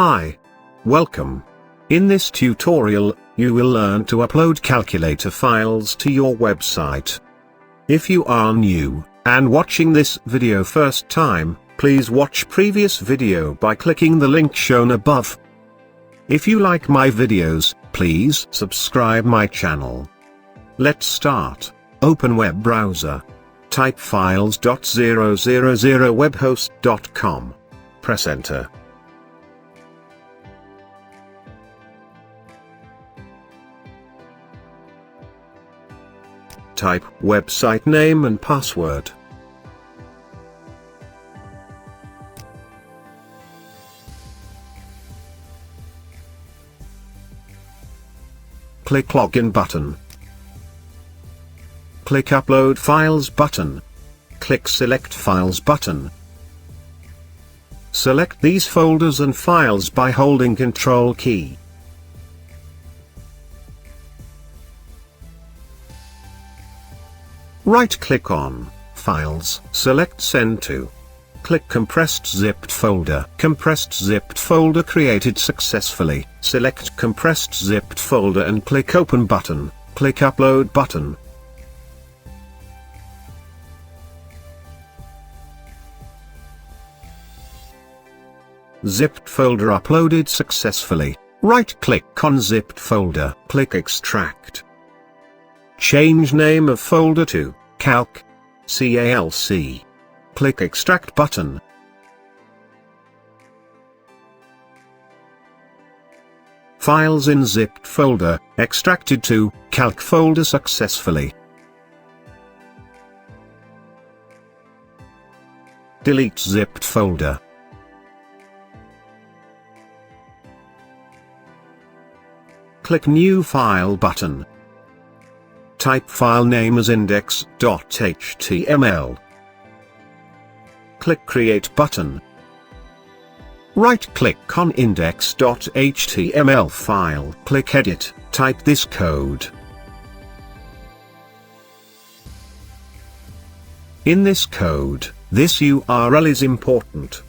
Hi. Welcome. In this tutorial, you will learn to upload calculator files to your website. If you are new, and watching this video first time, please watch previous video by clicking the link shown above. If you like my videos, please subscribe my channel. Let's start. Open web browser. Type files.000webhost.com. Press enter. Type website name and password. Click Login button. Click Upload Files button. Click Select Files button. Select these folders and files by holding Ctrl key. Right-click on Files, select Send to. Click Compressed Zipped Folder. Compressed Zipped Folder created successfully. Select Compressed Zipped Folder and click Open button. Click Upload button. Zipped folder uploaded successfully. Right-click on zipped folder. Click Extract. Change name of folder to Calc. CALC. Click Extract button. Files in zipped folder, extracted to Calc folder successfully. Delete zipped folder. Click New File button. Type file name as index.html. Click Create button. Right-click on index.html file. Click Edit, type this code. In this code, this URL is important.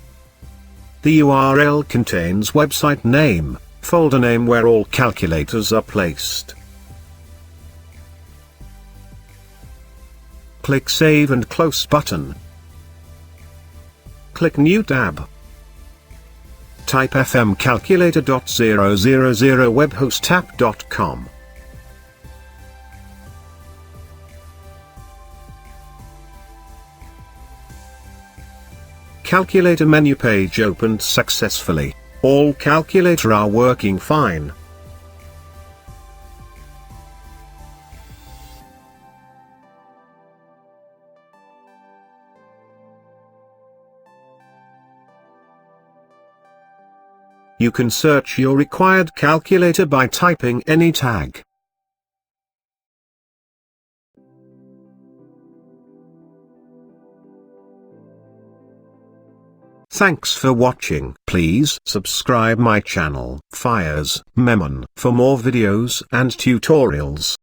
The URL contains website name, folder name where all calculators are placed. Click Save and Close button. Click New tab. Type fmcalculator.000webhostapp.com. Calculator menu page opened successfully. All calculator are working fine. You can search your required calculator by typing any tag. Thanks for watching. Please subscribe my channel, Fayaz, Memon, for more videos and tutorials.